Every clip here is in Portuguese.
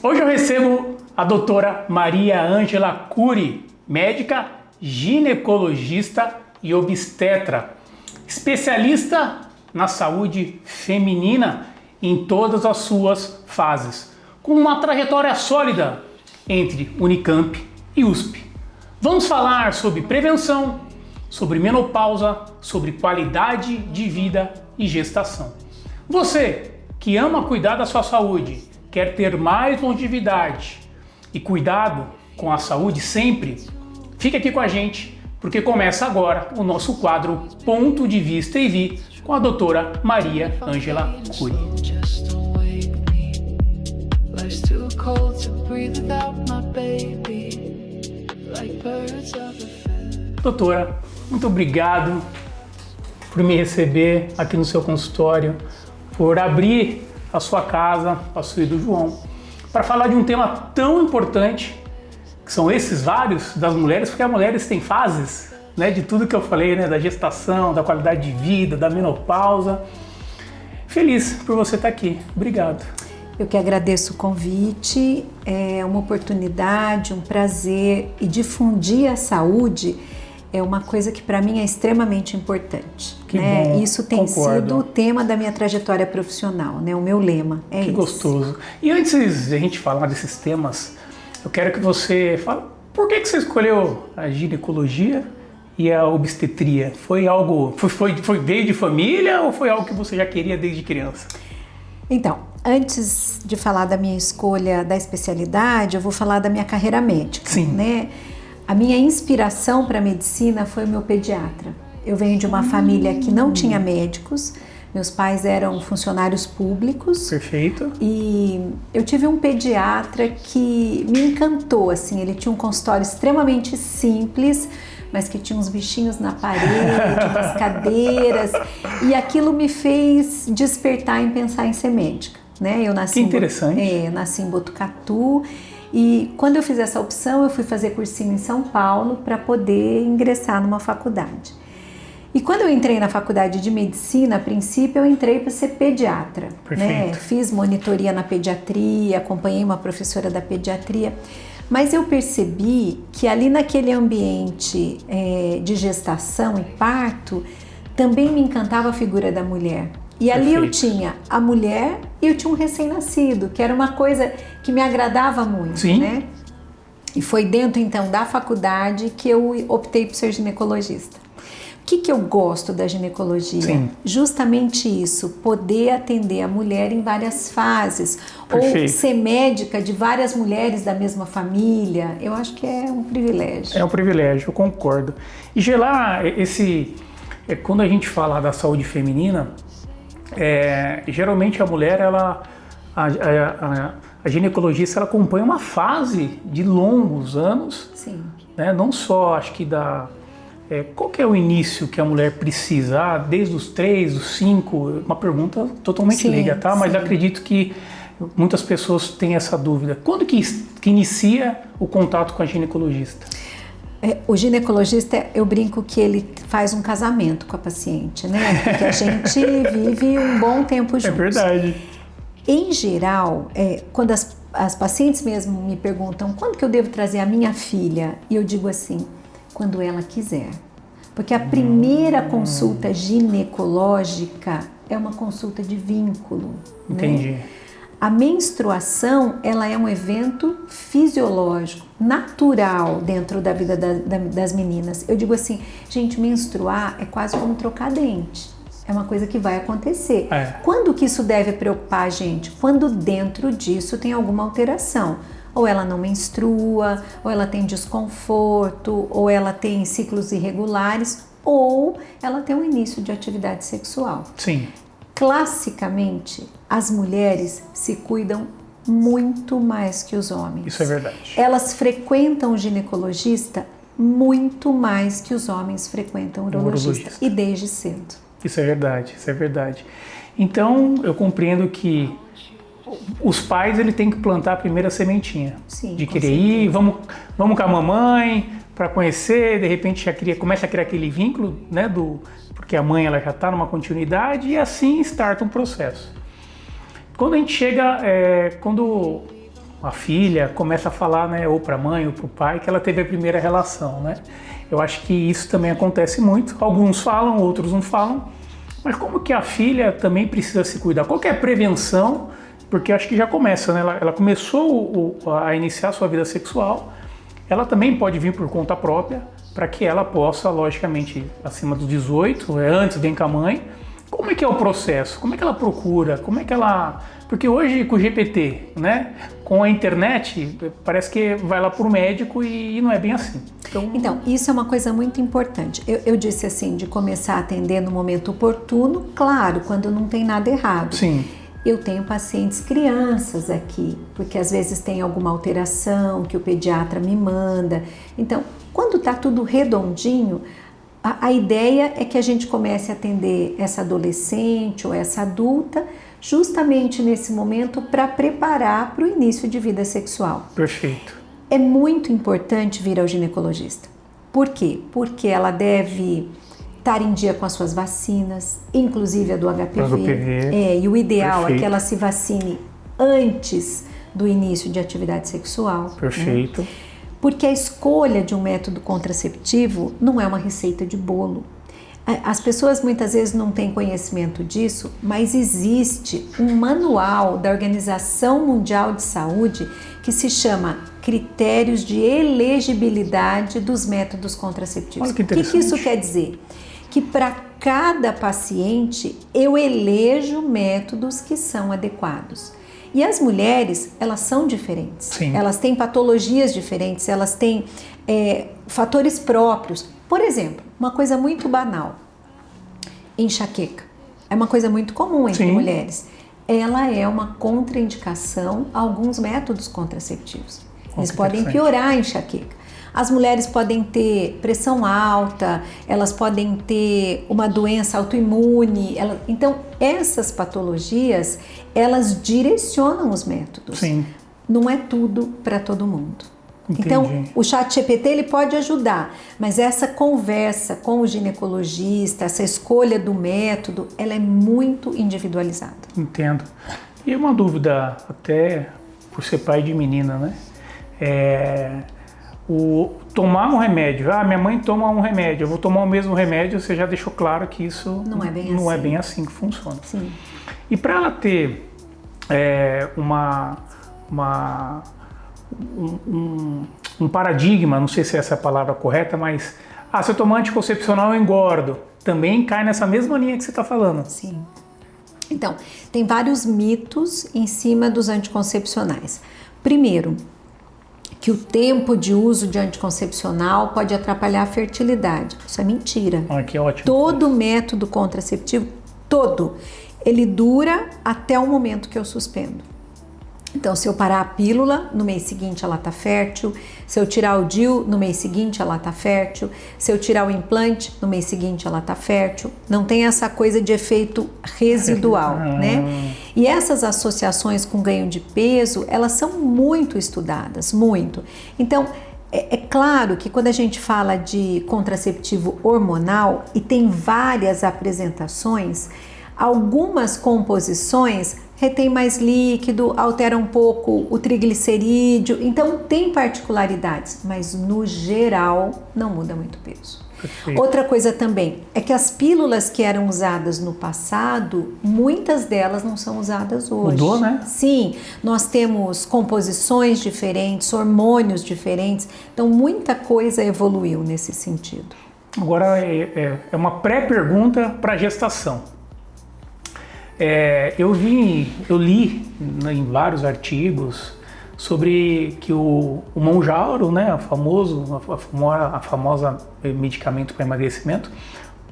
Hoje eu recebo a doutora Maria Ângela Cury, médica, ginecologista e obstetra, especialista na saúde feminina em todas as suas fases, com uma trajetória sólida entre Unicamp e USP. Vamos falar sobre prevenção, sobre menopausa, sobre qualidade de vida e gestação. Você que ama cuidar da sua saúde, quer ter mais longevidade e cuidado com a saúde sempre, fique aqui com a gente, porque começa agora o nosso quadro Ponto de Vista e Vi com a doutora Maria Ângela Cury. Doutora, muito obrigado por me receber aqui no seu consultório, por abrir a sua casa, a sua e do João, para falar de um tema tão importante, que são esses vários das mulheres, porque as mulheres têm fases, né, de tudo que eu falei, né, da gestação, da qualidade de vida, da menopausa. Feliz por você estar aqui. Obrigado. Eu que agradeço o convite, é uma oportunidade, um prazer, e difundir a saúde é uma coisa que para mim é extremamente importante. Que né? bom, Isso tem concordo. sido o tema da minha trajetória profissional, né? O meu lema é Que esse. gostoso. E antes de a gente falar desses temas, eu quero que você fale por que você escolheu a ginecologia e a obstetria? Foi algo, veio de família ou foi algo que você já queria desde criança? Então, antes de falar da minha escolha da especialidade, eu vou falar da minha carreira médica. Sim. Né? A minha inspiração para a medicina foi o meu pediatra. Eu venho de uma família que não tinha médicos, meus pais eram funcionários públicos. Perfeito. E eu tive um pediatra que me encantou, assim, ele tinha um consultório extremamente simples, mas que tinha uns bichinhos na parede, umas cadeiras, e aquilo me fez despertar em pensar em ser médica, né? Eu nasci que interessante. Eu nasci em Botucatu, e quando eu fiz essa opção, eu fui fazer cursinho em São Paulo para poder ingressar numa faculdade. E quando eu entrei na faculdade de medicina, a princípio eu entrei para ser pediatra. Né? Fiz monitoria na pediatria, acompanhei uma professora da pediatria, mas eu percebi que ali naquele ambiente de gestação e parto, também me encantava a figura da mulher. E ali eu tinha a mulher e eu tinha um recém-nascido, que era uma coisa que me agradava muito. Sim. Né? E foi dentro então da faculdade que eu optei por ser ginecologista. O que eu gosto da ginecologia? Sim. Justamente isso, poder atender a mulher em várias fases. Perfeito. Ou ser médica de várias mulheres da mesma família. Eu acho que é um privilégio. É um privilégio, eu concordo. E Gelar, quando a gente fala da saúde feminina, geralmente a mulher, a ginecologista, ela acompanha uma fase de longos anos. Sim. Né? Não só, acho que qual que é o início que a mulher precisa? Desde os 3, os 5? Uma pergunta totalmente leiga, tá? Mas acredito que muitas pessoas têm essa dúvida. Quando que inicia o contato com a ginecologista? O ginecologista, eu brinco que ele faz um casamento com a paciente, né? Porque a gente vive um bom tempo juntos. É verdade. Em geral, quando as pacientes mesmo me perguntam quando que eu devo trazer a minha filha, e eu digo assim, quando ela quiser. Porque a primeira consulta ginecológica é uma consulta de vínculo. Entendi. Né? A menstruação, ela é um evento fisiológico, natural dentro da vida das meninas. Eu digo assim, gente, menstruar é quase como trocar dente. É uma coisa que vai acontecer. Quando que isso deve preocupar a gente? Quando dentro disso tem alguma alteração. Ou ela não menstrua, ou ela tem desconforto, ou ela tem ciclos irregulares, ou ela tem um início de atividade sexual. Sim. Classicamente, as mulheres se cuidam muito mais que os homens. Isso é verdade. Elas frequentam o ginecologista muito mais que os homens frequentam o urologista. E desde cedo. Isso é verdade, isso é verdade. Então, eu compreendo que os pais têm que plantar a primeira sementinha. Sim, de querer ir, vamos com a mamãe para conhecer, de repente começa a criar aquele vínculo, né, porque a mãe ela já está numa continuidade e assim starta um processo. Quando a gente chega, quando a filha começa a falar, né, ou para a mãe ou para o pai, que ela teve a primeira relação, né? Eu acho que isso também acontece muito. Alguns falam, outros não falam. Mas como que a filha também precisa se cuidar? Qual que é a prevenção? Porque eu acho que já começa, né? Ela começou a iniciar sua vida sexual, ela também pode vir por conta própria, para que ela possa, logicamente, acima dos 18, antes vem com a mãe. Como é que é o processo? Como é que ela procura? Como é que ela... Porque hoje com o GPT, né, com a internet, parece que vai lá para o médico e não é bem assim. Então, isso é uma coisa muito importante. Eu disse assim, de começar a atender no momento oportuno, claro, quando não tem nada errado. Sim. Eu tenho pacientes crianças aqui, porque às vezes tem alguma alteração que o pediatra me manda. Então, quando está tudo redondinho, a ideia é que a gente comece a atender essa adolescente ou essa adulta justamente nesse momento para preparar para o início de vida sexual. Perfeito. É muito importante vir ao ginecologista. Por quê? Porque ela deve estar em dia com as suas vacinas, inclusive a do HPV. E o ideal é que ela se vacine antes do início de atividade sexual. Perfeito. Né? Porque a escolha de um método contraceptivo não é uma receita de bolo. As pessoas muitas vezes não têm conhecimento disso, mas existe um manual da Organização Mundial de Saúde que se chama Critérios de Elegibilidade dos Métodos Contraceptivos. Olha que interessante. O que isso quer dizer? Que para cada paciente eu elejo métodos que são adequados. E as mulheres, elas são diferentes. Sim. Elas têm patologias diferentes, elas têm fatores próprios. Por exemplo, uma coisa muito banal, enxaqueca. É uma coisa muito comum entre Sim. mulheres. Ela é uma contraindicação a alguns métodos contraceptivos. Eles podem piorar a enxaqueca. As mulheres podem ter pressão alta, elas podem ter uma doença autoimune. Então, essas patologias, elas direcionam os métodos. Sim. Não é tudo para todo mundo. Entendi. Então, o ChatGPT ele pode ajudar, mas essa conversa com o ginecologista, essa escolha do método, ela é muito individualizada. Entendo. E uma dúvida, até por ser pai de menina, né? Tomar um remédio, minha mãe toma um remédio, eu vou tomar o mesmo remédio, você já deixou claro que isso não é bem assim que funciona. Sim. E para ela ter um paradigma, não sei se essa é a palavra correta, mas se eu tomar anticoncepcional eu engordo, também cai nessa mesma linha que você está falando. Sim. Então, tem vários mitos em cima dos anticoncepcionais. Primeiro, que o tempo de uso de anticoncepcional pode atrapalhar a fertilidade. Isso é mentira. Que ótimo. Todo método contraceptivo, ele dura até o momento que eu suspendo. Então, se eu parar a pílula, no mês seguinte ela está fértil. Se eu tirar o DIU, no mês seguinte ela está fértil. Se eu tirar o implante, no mês seguinte ela está fértil. Não tem essa coisa de efeito residual, né? E essas associações com ganho de peso, elas são muito estudadas, muito. Então, é claro que quando a gente fala de contraceptivo hormonal e tem várias apresentações, algumas composições retém mais líquido, altera um pouco o triglicerídeo, então tem particularidades, mas no geral não muda muito o peso. Perfeito. Outra coisa também é que as pílulas que eram usadas no passado, muitas delas não são usadas hoje. Mudou, né? Sim, nós temos composições diferentes, hormônios diferentes, então muita coisa evoluiu nesse sentido. Agora é uma pré-pergunta para a gestação. Eu li em vários artigos sobre que o Mounjaro, né, a famosa medicamento para emagrecimento,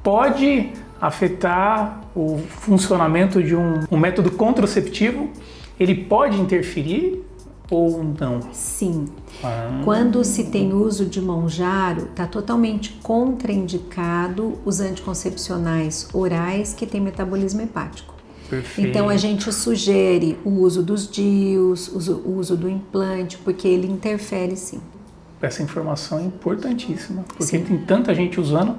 pode afetar o funcionamento de um método contraceptivo. Ele pode interferir ou não? Sim. Quando se tem uso de Mounjaro, está totalmente contraindicado os anticoncepcionais orais que têm metabolismo hepático. Perfeito. Então a gente sugere o uso dos DIUs, o uso do implante, porque ele interfere sim. Essa informação é importantíssima, porque Sim. tem tanta gente usando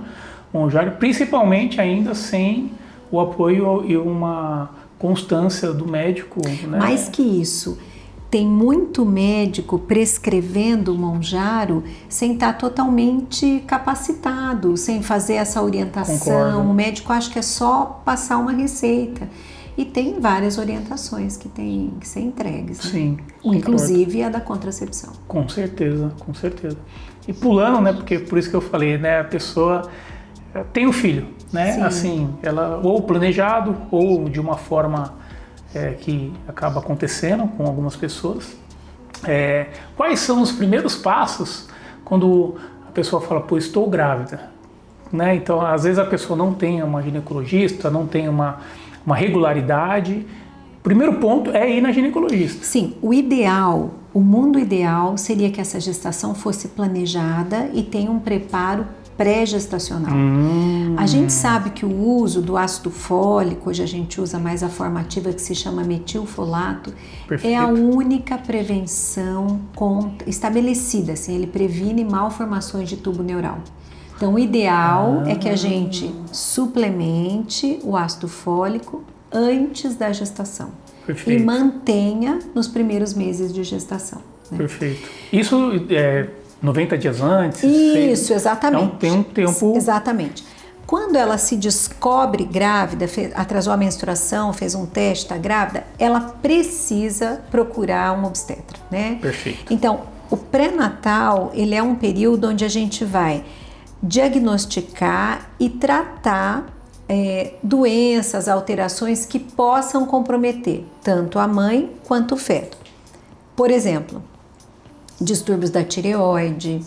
Mounjaro, principalmente ainda sem o apoio e uma constância do médico, né? Mais que isso, tem muito médico prescrevendo o Monjaro sem estar totalmente capacitado, sem fazer essa orientação. Concordo. O médico acha que é só passar uma receita. E tem várias orientações que têm que ser entregues, né? Sim, inclusive a da contracepção. Com certeza, com certeza. E pulando, né, porque por isso que eu falei, né, a pessoa tem o filho, né, Sim. assim, ela ou planejado ou de uma forma que acaba acontecendo com algumas pessoas. Quais são os primeiros passos quando a pessoa fala, pô, estou grávida, né? Então, às vezes a pessoa não tem uma ginecologista, não tem uma regularidade. O primeiro ponto é ir na ginecologista. Sim, o mundo ideal seria que essa gestação fosse planejada e tenha um preparo pré-gestacional. A gente sabe que o uso do ácido fólico, hoje a gente usa mais a forma ativa que se chama metilfolato, Perfeito. é a única prevenção estabelecida, assim, ele previne malformações de tubo neural. Então, o ideal é que a gente suplemente o ácido fólico antes da gestação. Perfeito. E mantenha nos primeiros meses de gestação. Né? Perfeito. Isso 90 dias antes? Isso, exatamente. Então, tem um tempo... Exatamente. Quando ela se descobre grávida, atrasou a menstruação, fez um teste, está grávida, ela precisa procurar um obstetra, né? Perfeito. Então, o pré-natal, ele é um período onde a gente vai diagnosticar e tratar doenças, alterações que possam comprometer tanto a mãe quanto o feto. Por exemplo, distúrbios da tireoide,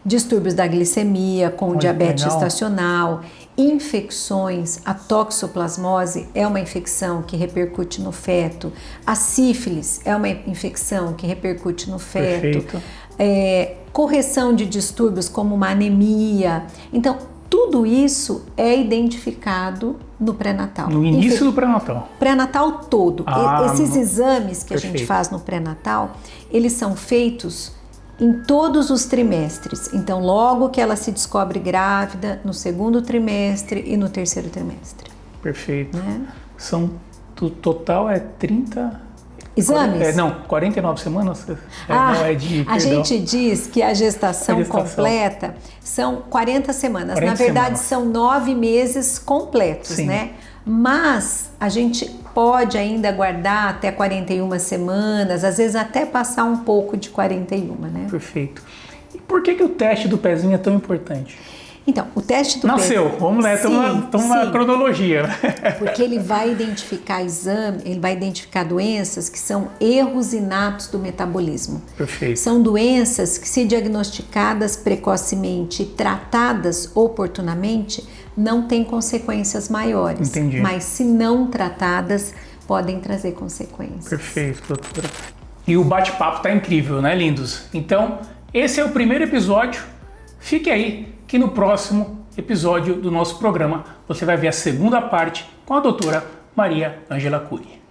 distúrbios da glicemia com diabetes gestacional, infecções, a toxoplasmose é uma infecção que repercute no feto, a sífilis é uma infecção que repercute no feto, correção de distúrbios como uma anemia. Então, tudo isso é identificado no pré-natal. No início do pré-natal. Pré-natal todo. Esses exames que Perfeito. a gente faz no pré-natal, eles são feitos em todos os trimestres. Então, logo que ela se descobre grávida, no segundo trimestre e no terceiro trimestre. Perfeito. Né? Total é 30... Exames? 49 semanas? A gente diz que a gestação completa são 40 semanas. 40 Na verdade, semanas. são 9 meses completos, Sim. né? Mas a gente pode ainda aguardar até 41 semanas, às vezes até passar um pouco de 41, né? Perfeito. E por que o teste do pezinho é tão importante? Então, o teste do Nasceu, vamos lá, estamos na cronologia. Porque ele vai identificar ele vai identificar doenças que são erros inatos do metabolismo. Perfeito. São doenças que, se diagnosticadas precocemente e tratadas oportunamente, não têm consequências maiores. Entendi. Mas se não tratadas, podem trazer consequências. Perfeito, doutora. E o bate-papo tá incrível, né, lindos? Então, esse é o primeiro episódio. Fique aí, que no próximo episódio do nosso programa você vai ver a segunda parte com a doutora Maria Ângela Cury.